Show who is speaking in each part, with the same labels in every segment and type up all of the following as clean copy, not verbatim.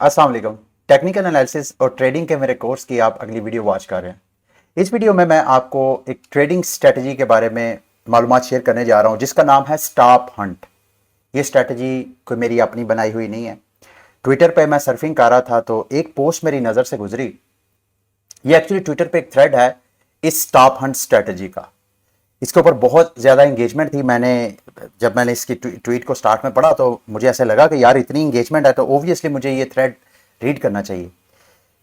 Speaker 1: अस्सलाम वालेकुम। Technical analysis और ट्रेडिंग के मेरे कोर्स की आप अगली वीडियो वॉच कर रहे हैं। इस वीडियो में मैं आपको एक ट्रेडिंग स्ट्रेटजी के बारे में मालूमात शेयर करने जा रहा हूं जिसका नाम है स्टॉप हंट। ये स्ट्रेटजी कोई मेरी अपनी बनाई हुई नहीं है। ट्विटर पे मैं सर्फिंग कर रहा था तो एक पोस्ट मेरी नज़र से गुजरी। ये एक्चुअली ट्विटर पे एक थ्रेड है इस स्टॉप हंट स्ट्रेटजी का। इसके ऊपर बहुत ज़्यादा इंगेजमेंट थी। जब मैंने इसकी ट्वीट को स्टार्ट में पढ़ा तो मुझे ऐसे लगा कि यार इतनी इंगेजमेंट है तो ओब्वियसली मुझे ये थ्रेड रीड करना चाहिए।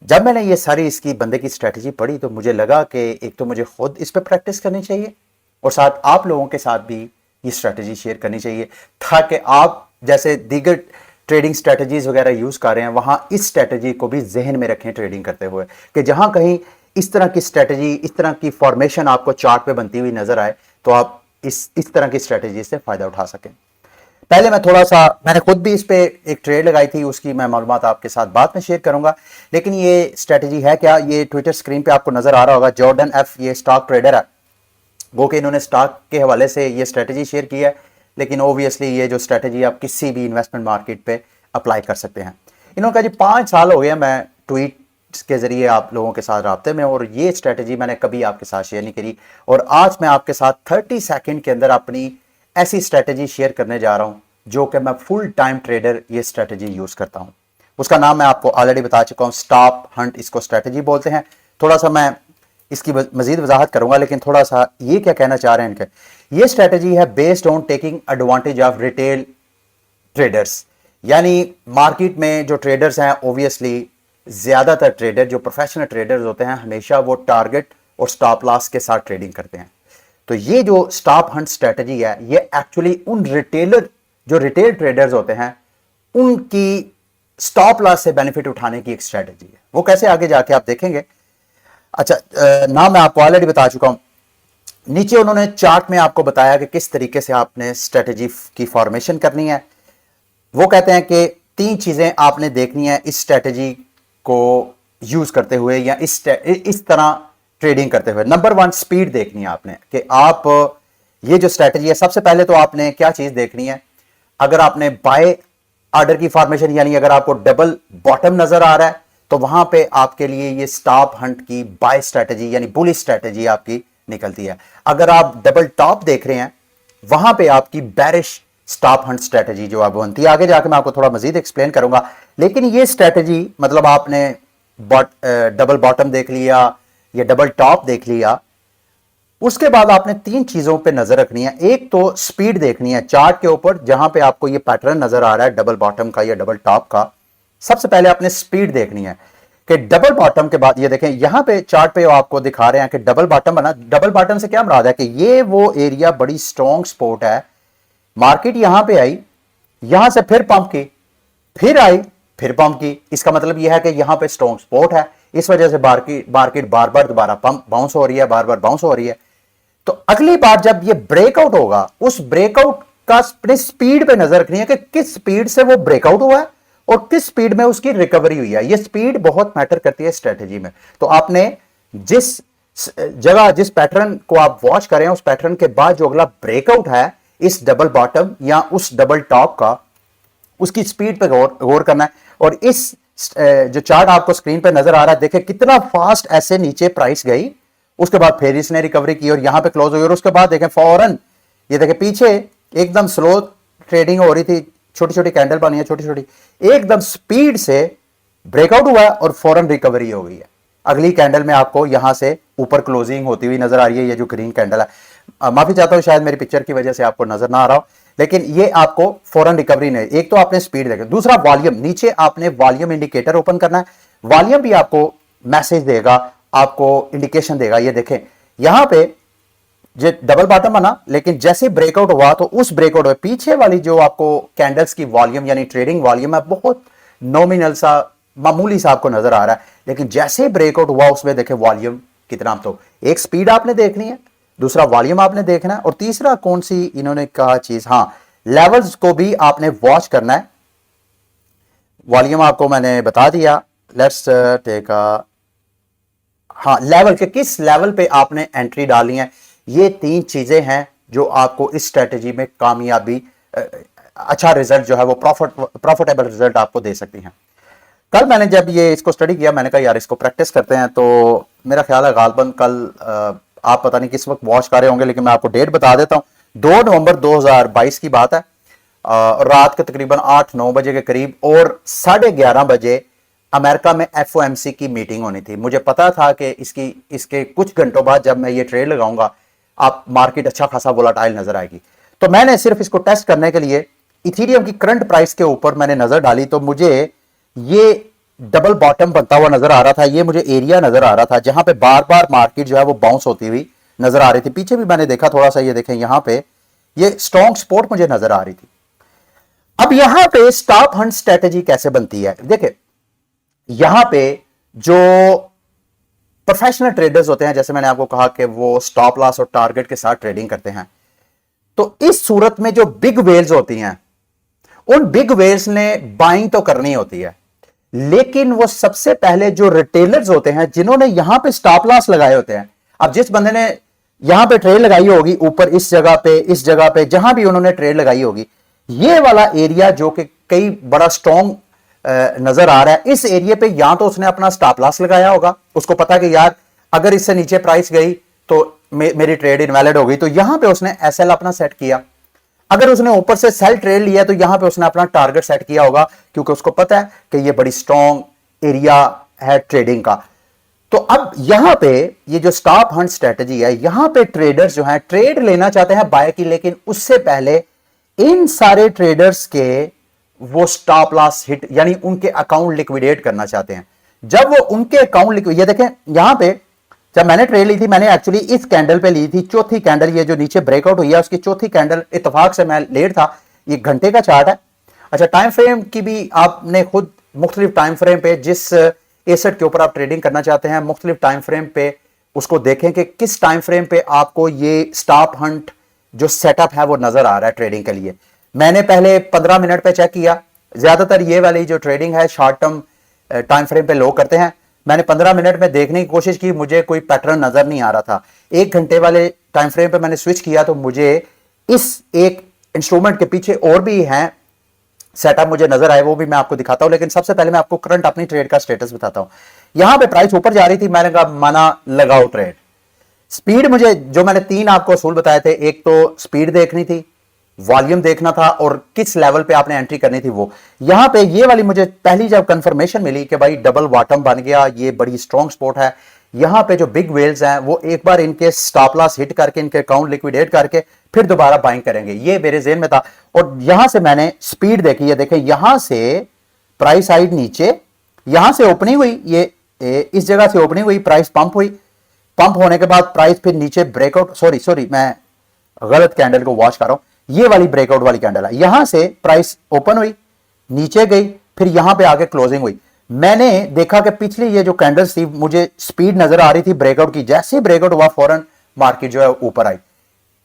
Speaker 1: जब मैंने ये सारी इसकी बंदे की स्ट्रेटजी पढ़ी तो मुझे लगा कि एक तो मुझे खुद इस पर प्रैक्टिस करनी चाहिए और साथ आप लोगों के साथ भी ये स्ट्रेटजी शेयर करनी चाहिए ताकि आप जैसे दीगर ट्रेडिंग स्ट्रेटजीज वगैरह यूज कर रहे हैं वहां इस स्ट्रेटजी को भी जहन में रखें ट्रेडिंग करते हुए कि जहां कहीं इस तरह की स्ट्रेटजी, इस तरह की फॉर्मेशन आपको चार्ट पे बनती हुई नजर आए तो आप इस तरह की स्ट्रेटजी से फायदा उठा सकें। पहले मैंने खुद भी इस पे एक ट्रेड लगाई थी, उसकी मैं मालूमात आपके साथ बाद में शेयर करूंगा। लेकिन ये स्ट्रेटजी है क्या, ये ट्विटर स्क्रीन पे आपको नजर आ रहा होगा। जॉर्डन एफ ये स्टॉक ट्रेडर है, वो कि इन्होंने स्टॉक के हवाले से ये स्ट्रेटजी शेयर की है। लेकिन ओबियसली ये जो स्ट्रेटजी आप किसी भी इन्वेस्टमेंट मार्केट पे अप्लाई कर सकते हैं। इन्होंने कहा जी 5 साल हो गया मैं ट्वीट के जरिए आप लोगों के साथ राब्ते में और ये स्ट्रेटजी मैंने कभी आपके साथ शेयर नहीं करी और आज मैं आपके साथ 30 सेकंड के अंदर अपनी ऐसी स्ट्रेटजी शेयर करने जा रहा हूं जो कि मैं फुल टाइम ट्रेडर ये स्ट्रेटजी यूज करता हूं। उसका नाम मैं आपको ऑलरेडी बता चुका हूं, स्टॉप हंट इसको स्ट्रेटजी बोलते हैं। थोड़ा सा मैं इसकी मजीद वजाहत करूंगा लेकिन थोड़ा सा ये क्या कहना चाह रहे हैं इनके। ये स्ट्रेटजी है based on taking advantage of retail traders, यानी मार्केट में जो ट्रेडर्स हैं ओबियसली ज्यादातर ट्रेडर जो प्रोफेशनल ट्रेडर्स होते हैं हमेशा वो टारगेट और स्टॉप लॉस के साथ ट्रेडिंग करते हैं। तो ये जो स्टॉप हंट स्ट्रेटजी है ये एक्चुअली उन रिटेल ट्रेडर्स होते हैं उनकी स्टॉप लॉस से बेनिफिट उठाने की एक स्ट्रेटजी है। वो कैसे आगे जाके आप देखेंगे। अच्छा, नाम मैं आपको ऑलरेडी बता चुका हूं। नीचे उन्होंने चार्ट में आपको बताया कि किस तरीके से आपने स्ट्रेटजी की फॉर्मेशन करनी है। वो कहते हैं कि 3 चीजें आपने देखनी है इस स्ट्रेटजी को यूज करते हुए या इस तरह ट्रेडिंग करते हुए। नंबर 1 स्पीड देखनी है आपने कि आप ये जो स्ट्रेटजी है, सबसे पहले तो आपने क्या चीज देखनी है। अगर आपने बाय ऑर्डर की फॉर्मेशन यानी अगर आपको डबल बॉटम नजर आ रहा है तो वहां पे आपके लिए ये स्टॉप हंट की बाय स्ट्रेटजी यानी बुलिश स्ट्रेटजी आपकी निकलती है। अगर आप डबल टॉप देख रहे हैं वहां पे आपकी बैरिश स्टॉप हंट स्ट्रेटजी जो आप बनती है। आगे जाके मैं आपको थोड़ा मजीद एक्सप्लेन करूंगा। लेकिन ये स्ट्रेटजी मतलब आपने डबल बॉटम देख लिया या डबल टॉप देख लिया, उसके बाद आपने 3 चीजों पे नजर रखनी है। एक तो स्पीड देखनी है चार्ट के ऊपर, जहां पे आपको ये पैटर्न नजर आ रहा है डबल बॉटम का या डबल टॉप का। सबसे पहले आपने स्पीड देखनी है कि डबल बॉटम के बाद ये देखें यहां पे चार्ट पे आपको दिखा रहे हैं कि डबल बॉटम बना। डबल बॉटम से क्या मुराद है कि ये वो एरिया बड़ी स्ट्रॉन्ग सपोर्ट है। मार्केट यहां पे आई, यहां से फिर पंप की, फिर आई, फिर पंप की। इसका मतलब यह है कि यहां पे स्ट्रॉन्ग सपोर्ट है, इस वजह से मार्केट बार बार दोबारा पंप बाउंस हो रही है, बार बार बाउंस हो रही है। तो अगली बार जब ये ब्रेकआउट होगा उस ब्रेकआउट का अपनी स्पीड पे नजर रखनी है कि किस स्पीड से वो ब्रेकआउट हुआ है और किस स्पीड में उसकी रिकवरी हुई है। ये स्पीड बहुत मैटर करती है स्ट्रेटजी में। तो आपने जिस जगह जिस पैटर्न को आप वॉच करें उस पैटर्न के बाद जो अगला ब्रेकआउट है इस डबल बॉटम या उस डबल टॉप का, उसकी स्पीड पे गौर करना है। और इस जो चार्ट आपको स्क्रीन पे नजर आ रहा है देखें कितना फास्ट ऐसे नीचे प्राइस गई, उसके बाद फिर इसने रिकवरी की और यहां पे क्लोज हुई और उसके बाद देखें फौरन ये देखें पीछे एकदम स्लो ट्रेडिंग हो रही थी, छोटी छोटी कैंडल बनी है, छोटी छोटी, एकदम स्पीड से ब्रेकआउट हुआ है और फौरन रिकवरी हो गई है। अगली कैंडल में आपको यहां से ऊपर क्लोजिंग होती हुई नजर आ रही है। ये जो ग्रीन कैंडल है, माफी चाहता हूं शायद मेरी पिक्चर की वजह से आपको नजर ना आ रहा हो, लेकिन ये आपको फौरन रिकवरी नहीं। एक तो आपने स्पीड देखा, दूसरा वॉल्यूम। नीचे आपने वॉल्यूम इंडिकेटर ओपन करना है। वॉल्यूम भी आपको मैसेज देगा, आपको इंडिकेशन देगा। ये देखें यहां पे जो डबल बॉटम बना लेकिन जैसे ब्रेकआउट हुआ तो उस ब्रेकआउट में पीछे वाली जो आपको कैंडल्स की वॉल्यूम यानी ट्रेडिंग वॉल्यूम है बहुत नॉमिनल सा, मामूली सा आपको नजर आ रहा है। लेकिन जैसे ब्रेकआउट हुआ उसमें देखें वॉल्यूम कितना। तो एक स्पीड आपने देखनी है, दूसरा वॉल्यूम आपने देखना है और तीसरा कौन सी इन्होंने कहा चीज, हां लेवल्स को भी आपने वॉच करना है। वॉल्यूम आपको मैंने बता दिया। लेट्स टेक हाँ लेवल के किस लेवल पे आपने एंट्री डाली है। ये 3 चीजें हैं जो आपको इस स्ट्रेटजी में कामयाबी अच्छा रिजल्ट जो है वो प्रॉफिटेबल रिजल्ट आपको दे सकती हैं। कल मैंने जब ये इसको स्टडी किया, मैंने कहा यार इसको प्रैक्टिस करते हैं, तो मेरा ख्याल है गालबन कल आप पता नहीं किस वक्त वॉच कर रहे होंगे, लेकिन मैं आपको डेट बता देता हूं। 2 नवंबर 2022 की बात है, रात के तकरीबन 8-9 बजे के करीब, और 11:30 बजे अमेरिका में FOMC की मीटिंग होनी थी। मुझे पता था कि इसके कुछ घंटों बाद जब मैं ये ट्रेड लगाऊंगा, आप मार्केट अच्छा खासा वोलाटाइल नजर आएगी। तो मैंने सिर्फ इसको टेस्ट करने के लिए इथीरियम की करंट प्राइस के ऊपर मैंने नजर डाली, तो मुझे ये डबल बॉटम बनता हुआ नजर आ रहा था। ये मुझे एरिया नजर आ रहा था जहां पे बार बार मार्केट जो है वो बाउंस होती हुई नजर आ रही थी। पीछे भी मैंने देखा थोड़ा सा, ये देखें यहां पे ये स्ट्रॉन्ग सपोर्ट मुझे नजर आ रही थी। अब यहां पे स्टॉप हंट स्ट्रेटेजी कैसे बनती है, देखिए यहां पे जो प्रोफेशनल ट्रेडर्स होते हैं, जैसे मैंने आपको कहा कि वो स्टॉप लॉस और टारगेट के साथ ट्रेडिंग करते हैं, तो इस सूरत में जो बिग वेल्स होती हैं, उन बिग वेल्स ने बाइंग तो करनी होती है, लेकिन वो सबसे पहले जो रिटेलर्स होते हैं जिन्होंने यहां पे स्टॉप लॉस लगाए होते हैं, अब जिस बंदे ने यहां पे ट्रेड लगाई होगी ऊपर इस जगह पे जहां भी उन्होंने ट्रेड लगाई होगी, ये वाला एरिया जो कि कई बड़ा स्ट्रॉन्ग नजर आ रहा है, इस एरिया पे या तो उसने अपना स्टॉप लॉस लगाया होगा, उसको पता कि यार अगर इससे नीचे प्राइस गई तो मेरी ट्रेड इनवैलिड होगी, तो यहां पे उसने SL अपना सेट किया। अगर उसने ऊपर से सेल ट्रेड लिया तो यहां पे उसने अपना टारगेट सेट किया होगा, क्योंकि उसको पता है कि ये बड़ी स्ट्रॉन्ग एरिया है ट्रेडिंग का। तो अब यहां पे ये जो स्टॉप हंट स्ट्रेटजी है, यहां पे ट्रेडर्स जो हैं ट्रेड लेना चाहते हैं बाय की, लेकिन उससे पहले इन सारे ट्रेडर्स के वो स्टॉप लॉस हिट यानी उनके अकाउंट लिक्विडेट करना चाहते हैं। जब वो उनके अकाउंट लिक्विड, ये देखें यहां पे जब मैंने ट्रेड ली थी, मैंने एक्चुअली इस कैंडल पे ली थी, चौथी कैंडल, ये जो नीचे ब्रेकआउट हुई है उसकी चौथी कैंडल, इत्तेफाक से मैं लेट था, ये घंटे का चार्ट है। अच्छा, टाइम फ्रेम की भी आपने खुद मुख्तलिफ टाइम फ्रेम पे जिस एसेट के ऊपर आप ट्रेडिंग करना चाहते हैं, मुख्तलिफ टाइम फ्रेम पे उसको देखें कि किस टाइम फ्रेम पे आपको ये स्टॉप हंट जो सेटअप है वो नजर आ रहा है ट्रेडिंग के लिए। मैंने पहले 15 मिनट पे चेक किया, ज्यादातर ये वाली जो ट्रेडिंग है शॉर्ट टर्म टाइम फ्रेम पे लोग करते हैं। मैंने 15 मिनट में देखने की कोशिश की, मुझे कोई पैटर्न नजर नहीं आ रहा था। 1 घंटे वाले टाइम फ्रेम पे मैंने स्विच किया तो मुझे इस एक इंस्ट्रूमेंट के पीछे और भी हैं सेटअप मुझे नजर आए, वो भी मैं आपको दिखाता हूं। लेकिन सबसे पहले मैं आपको करंट अपनी ट्रेड का स्टेटस बताता हूं। यहां पे प्राइस ऊपर जा रही थी, मैंने कहा माना लगाओ ट्रेड। स्पीड मुझे जो मैंने 3 आपको असूल बताए थे, एक तो स्पीड देखनी थी, वॉल्यूम देखना था, और किस लेवल पे आपने एंट्री करनी थी वो। यहां पे ये वाली मुझे पहली जब कंफर्मेशन मिली कि भाई डबल बॉटम बन गया, ये बड़ी स्ट्रॉन्ग सपोर्ट है, यहां पे जो बिग वेल्स हैं वो एक बार इनके स्टॉप लॉस हिट करके इनके अकाउंट लिक्विडेट करके फिर दोबारा बाइंग करेंगे, ये मेरे जेहन में था। और यहां से मैंने स्पीड देखी है, देखें यहां से प्राइस साइड नीचे, यहां से ओपनिंग हुई, ये इस जगह से ओपनिंग हुई, प्राइस पंप हुई, पंप होने के बाद प्राइस फिर नीचे ब्रेकआउट, सॉरी मैं गलत कैंडल को वॉच कर रहा हूं, ये वाली ब्रेकआउट वाली कैंडल है। यहां से प्राइस ओपन हुई, नीचे गई, फिर यहां पे आके क्लोजिंग हुई। मैंने देखा कि पिछली ये जो कैंडल्स थी मुझे स्पीड नजर आ रही थी ब्रेकआउट की, जैसे ब्रेकआउट हुआ फौरन मार्केट जो है ऊपर आई।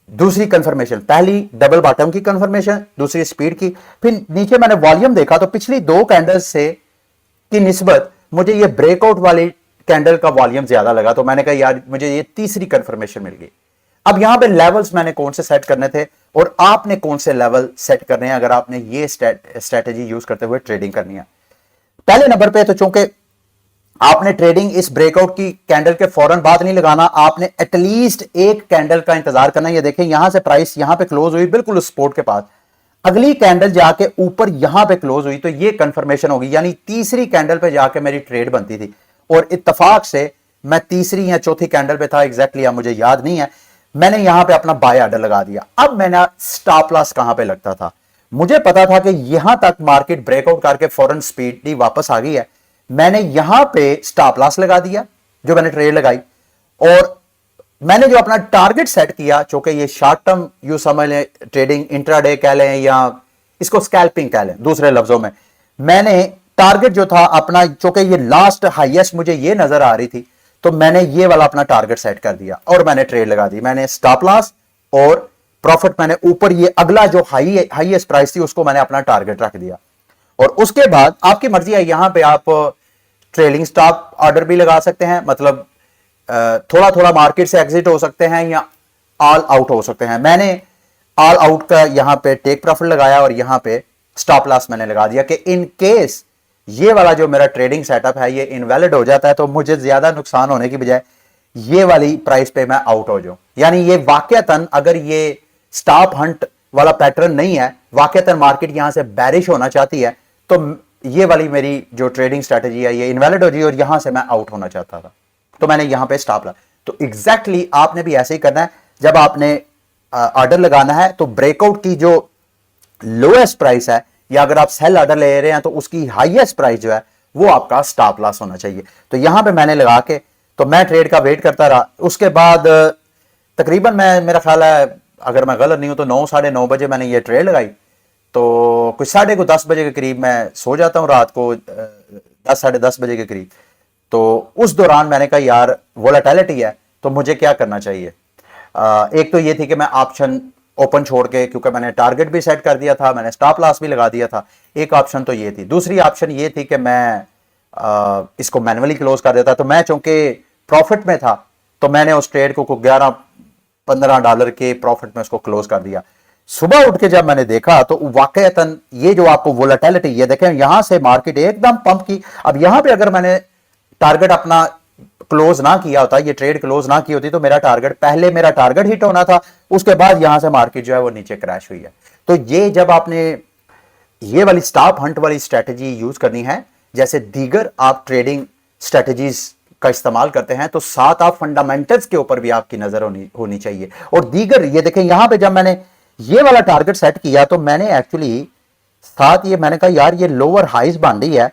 Speaker 1: दूसरी कंफर्मेशन, पहली डबल बॉटम की कंफर्मेशन, दूसरी स्पीड की। फिर नीचे मैंने वॉल्यूम देखा तो पिछली 2 कैंडल्स से की निस्बत मुझे ये ब्रेकआउट वाली कैंडल का वॉल्यूम ज्यादा लगा, तो मैंने कहा यार मुझे ये तीसरी कंफर्मेशन मिल गई। अब यहां पे लेवल्स मैंने कौन से सेट करने थे और आपने कौन से लेवल सेट करने हैं अगर आपने ये स्ट्रेटेजी यूज करते हुए ट्रेडिंग करनी है। पहले नंबर पे तो चूंकि आपने ट्रेडिंग इस ब्रेकआउट की कैंडल के फौरन बाद नहीं लगाना, आपने एटलीस्ट एक कैंडल का इंतजार करना। ये देखें यहां से प्राइस यहां पे क्लोज हुई बिल्कुल सपोर्ट के पास, अगली कैंडल जाके ऊपर यहां पे क्लोज हुई, तो ये कंफर्मेशन होगी, यानी तीसरी कैंडल पे जाके मेरी ट्रेड बनती थी। और इत्तेफाक से मैं तीसरी या चौथी कैंडल पे था एग्जैक्टली, अब मुझे याद नहीं है। मैंने यहां पे अपना बाय ऑर्डर लगा दिया। अब मैंने स्टॉप लॉस कहां पे लगता था, मुझे पता था कि यहां तक मार्केट ब्रेकआउट करके फौरन स्पीड वापस आ गई है, मैंने यहां पे स्टॉप लॉस लगा दिया जो मैंने ट्रेड लगाई। और मैंने जो अपना टारगेट सेट किया, चूंकि ये शॉर्ट टर्म यू समझ लें, ट्रेडिंग इंट्राडे कह लें या इसको स्कैल्पिंग कह लें, दूसरे लफ्जों में मैंने टारगेट जो था अपना, चूंकि ये लास्ट हाईएस्ट मुझे ये नजर आ रही थी, तो मैंने ये वाला अपना टारगेट सेट कर दिया और मैंने ट्रेड लगा दी। मैंने स्टॉप लॉस और प्रॉफिट मैंने ऊपर ये अगला जो हाईएस्ट प्राइस थी उसको मैंने अपना टारगेट रख दिया। और उसके बाद आपकी मर्जी है, यहां पे आप ट्रेलिंग स्टॉप ऑर्डर भी लगा सकते हैं, मतलब थोड़ा थोड़ा मार्केट से एग्जिट हो सकते हैं या ऑल आउट हो सकते हैं। मैंने ऑल आउट का यहां पे टेक प्रॉफिट लगाया और यहां पे स्टॉप लॉस मैंने लगा दिया कि इन केस ये वाला जो मेरा ट्रेडिंग सेटअप है ये इनवैलिड हो जाता है, तो मुझे ज्यादा नुकसान होने की बजाय ये वाली प्राइस पे मैं आउट हो जाऊं। यानी ये वाकयातन अगर ये स्टॉप हंट वाला पैटर्न नहीं है, वाकयातन मार्केट यहां से बैरिश होना चाहती है, तो ये वाली मेरी जो ट्रेडिंग स्ट्रेटेजी है ये इनवैलिड हो जाएगी और यहां से मैं आउट होना चाहता था, तो मैंने यहां पे स्टॉप ला। तो एग्जैक्टली आपने भी ऐसे ही करना है। जब आपने ऑर्डर लगाना है तो ब्रेकआउट की जो लोएस्ट प्राइस है, या अगर आप सेल ऑर्डर ले रहे हैं तो उसकी हाईएस्ट प्राइस जो है वो आपका स्टॉप लॉस होना चाहिए। तो यहां पे मैंने लगा के तो मैं ट्रेड का वेट करता रहा। उसके बाद तकरीबन मेरा ख्याल है अगर मैं गलत नहीं हूं तो 9 साढ़े 9 बजे मैंने ये ट्रेड लगाई। तो कुछ साढ़े को 10 बजे के करीब मैं सो जाता हूं रात को, 10 साढ़े 10 बजे के करीब। तो उस दौरान मैंने कहा यार वोलेटिलिटी है तो मुझे क्या करना चाहिए। एक तो ये थी कि मैं ऑप्शन ओपन छोड़ के, क्योंकि मैंने टारगेट भी सेट कर दिया था, मैंने स्टॉप लॉस भी लगा दिया था, एक ऑप्शन तो ये थी। दूसरी ऑप्शन ये थी कि मैं इसको मैन्युअली क्लोज कर देता। तो मैं चूंकि प्रॉफिट में था तो मैंने उस ट्रेड को $11-15 के प्रॉफिट में उसको क्लोज कर दिया। सुबह उठ के जब मैंने देखा तो वाकईतन ये जो आपको वोलेटिलिटी, ये देखें यहां से मार्केट एकदम पंप की। अब यहां पे अगर मैंने टारगेट अपना क्लोज ना किया होता, ये ट्रेड क्लोज ना की होती, तो मेरा टारगेट हिट होना था, उसके बाद यहां से मार्केट जो है वो नीचे क्रैश हुई है। तो ये जब आपने ये वाली स्टॉप हंट वाली स्ट्रेटजी यूज करनी है, जैसे दीगर आप ट्रेडिंग स्ट्रेटजीज का इस्तेमाल करते हैं, तो साथ आप फंडामेंटल्स के ऊपर भी आपकी नजर होनी चाहिए। और दीगर ये देखें यहां पे जब मैंने ये वाला टारगेट सेट किया तो मैंने एक्चुअली साथ ये मैंने कहा यार ये लोअर हाइज बन रही है,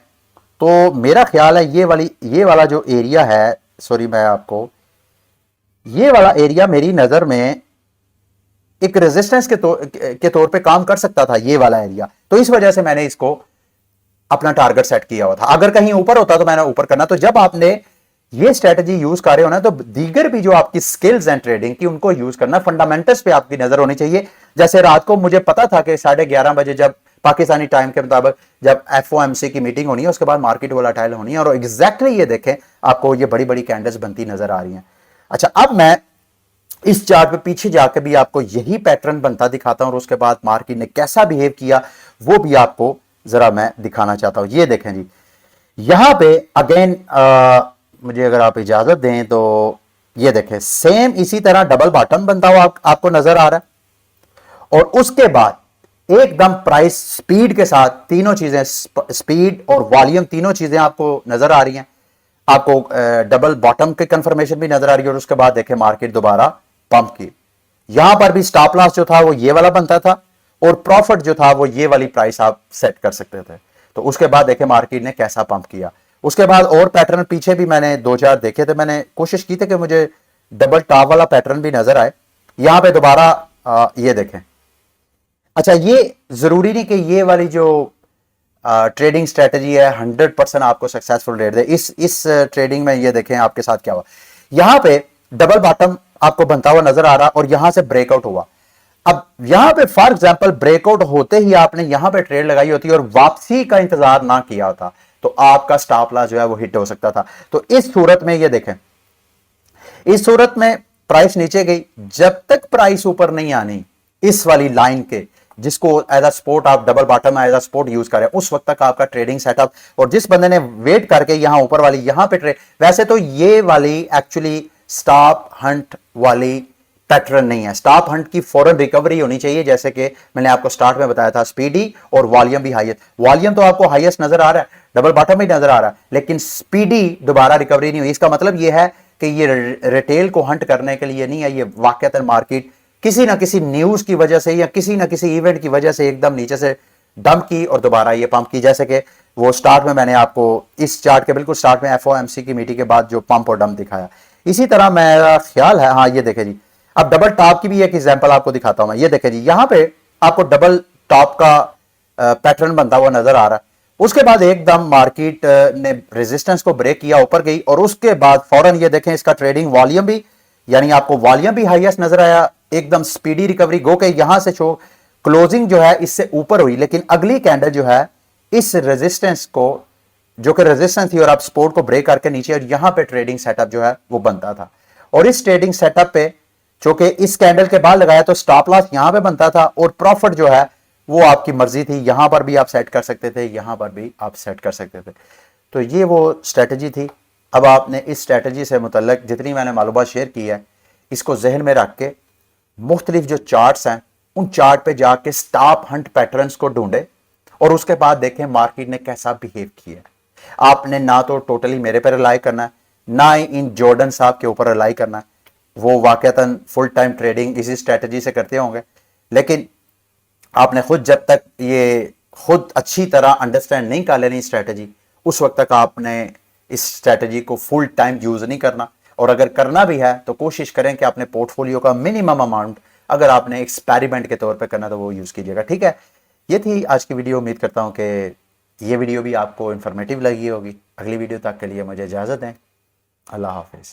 Speaker 1: तो मेरा ख्याल है ये वाला जो एरिया है, सॉरी मैं आपको ये वाला एरिया मेरी नजर में एक रेजिस्टेंस के तौर पे काम कर सकता था, ये वाला एरिया। तो इस वजह से मैंने इसको अपना टारगेट सेट किया हुआ था। अगर कहीं ऊपर होता तो मैंने ऊपर करना। तो जब आपने ये स्ट्रेटजी यूज कर रहे हो ना, तो दीगर भी जो आपकी स्किल्स हैं ट्रेडिंग की उनको यूज करना, फंडामेंटल्स पे आपकी नजर होनी चाहिए। जैसे रात को मुझे पता था कि 11:30 बजे जब पाकिस्तानी टाइम के मुताबिक जब FOMC की मीटिंग होनी है, उसके बाद मार्केट वोलेटाइल होनी है, और एग्जैक्टली ये देखें आपको ये बड़ी बड़ी कैंडल्स बनती नजर आ रही हैं। अच्छा, अब मैं इस चार्ट पे पीछे जाकर भी आपको यही पैटर्न बनता दिखाता हूं, और उसके बाद मार्केट ने कैसा बिहेव किया वो भी आपको जरा मैं दिखाना चाहता हूं। ये देखें जी, यहां पे अगेन मुझे अगर आप इजाजत दें तो ये देखें सेम इसी तरह डबल बॉटम बनता हुआ आपको नजर आ रहा है, और उसके बाद एकदम प्राइस स्पीड के साथ तीनों चीजें, स्पीड और वॉल्यूम तीनों चीजें आपको नजर आ रही हैं। आपको डबल बॉटम की कंफर्मेशन भी नजर आ रही है, और उसके बाद देखें मार्केट दोबारा पंप की। यहां पर भी स्टॉप लॉस जो था वो ये वाला बनता था, और प्रॉफिट जो था वो ये वाली प्राइस आप सेट कर सकते थे। तो उसके बाद देखें मार्केट ने कैसा पंप किया। उसके बाद और पैटर्न पीछे भी मैंने 2-4 देखे थे, मैंने कोशिश की थी कि मुझे डबल टॉप वाला पैटर्न भी नजर आए। यहां पे दोबारा ये देखें। अच्छा, ये जरूरी नहीं कि ये वाली जो ट्रेडिंग स्ट्रेटजी है 100% आपको सक्सेसफुल रेट दे। इस ट्रेडिंग में ये देखें आपके साथ क्या हुआ। यहां पे डबल बॉटम आपको बनता हुआ नजर आ रहा, और यहां से ब्रेकआउट हुआ। अब यहां पे फॉर एग्जांपल ब्रेकआउट होते ही आपने यहां पे ट्रेड लगाई होती और वापसी का इंतजार ना किया होता, तो आपका स्टॉप लॉस जो है वो हिट हो सकता था। तो इस सूरत में ये देखें, इस सूरत में प्राइस नीचे गई, जब तक प्राइस ऊपर नहीं आनी इस वाली लाइन के, जिसको एज अ सपोर्ट आप double bottom as a support use करें, उस वक्त तक आपका ट्रेडिंग सेटअप। और जिस बंदे ने वेट करके यहां ऊपर वाली यहां पे ट्रेड, वैसे तो ये वाली एक्चुअली स्टॉप हंट वाली पैटर्न नहीं है। स्टॉप हंट की फौरन रिकवरी होनी चाहिए, जैसे कि मैंने आपको स्टार्ट में बताया था, स्पीडी और वॉल्यूम भी हाईएस्ट। वॉल्यूम तो आपको हाईएस्ट नजर आ रहा है, डबल बॉटम भी नजर आ रहा है, लेकिन स्पीडी दोबारा रिकवरी नहीं हुई। इसका मतलब यह है कि ये रिटेल को हंट करने के लिए नहीं है, ये वाकईतन मार्केट किसी ना किसी न्यूज की वजह से या किसी ना किसी इवेंट की वजह से एकदम नीचे से डंप की और दोबारा ये पंप की। जैसे कि वो स्टार्ट में मैंने आपको इस चार्ट के बिल्कुल स्टार्ट में FOMC की मीटिंग के बाद जो पंप और डंप दिखाया, इसी तरह मेरा ख्याल है। हाँ, ये देखें जी, अब डबल टॉप की भी एक एग्जांपल आपको दिखाता हूं मैं। ये देखें जी, यहां पे आपको डबल टॉप का पैटर्न बनता हुआ नजर आ रहा है। उसके बाद एकदम मार्केट ने रेजिस्टेंस को ब्रेक किया, ऊपर गई, और उसके बाद फौरन ये देखें इसका ट्रेडिंग वॉल्यूम भी, यानी आपको वॉल्यूम भी हाईएस्ट नजर आया, एकदम स्पीडी रिकवरी गो के यहां से शो क्लोजिंग जो है इससे ऊपर हुई, लेकिन अगली कैंडल जो है इस रेजिस्टेंस को, जो कि रेजिस्टेंस थी और आप सपोर्ट को ब्रेक करके नीचे, और यहां पे ट्रेडिंग सेटअप जो है वो बनता था। और इस ट्रेडिंग सेटअप पे जो कि इस कैंडल के बाद लगाया तो स्टॉप लॉस यहां पे बनता था, और प्रॉफिट जो है वो आपकी मर्जी थी, यहां पर भी आप सेट कर सकते थे, यहां पर भी आप सेट कर सकते थे। तो ये वो स्ट्रेटजी थी। अब आपने इस स्ट्रेटजी से मुतल्लिक जितनी मैंने मालूमात शेयर की है, इसको जहन में रख के मुख्तलिफ जो चार्ट्स हैं उन चार्ट पे जाके स्टॉप हंट पैटर्न्स को ढूंढे और उसके बाद देखें मार्केट ने कैसा बिहेव किया। आपने ना तो टोटली मेरे पर रिलाई करना है, ना ही इन जॉर्डन साहब के ऊपर रिलाई करना है, वो वाकयातन फुल टाइम ट्रेडिंग इसी स्ट्रेटजी से करते होंगे। लेकिन आपने खुद जब तक ये खुद अच्छी तरह अंडरस्टैंड नहीं कर लेनी स्ट्रेटजी, उस वक्त तक आपने इस स्ट्रेटजी को फुल टाइम यूज नहीं करना। और अगर करना भी है तो कोशिश करें कि अपने पोर्टफोलियो का मिनिमम अमाउंट अगर आपने एक्सपेरिमेंट के तौर पे करना तो वो यूज कीजिएगा। ठीक है, ये थी आज की वीडियो। उम्मीद करता हूं कि ये वीडियो भी आपको इंफॉर्मेटिव लगी होगी। अगली वीडियो तक के लिए मुझे इजाजत दें। अल्लाह हाफिज।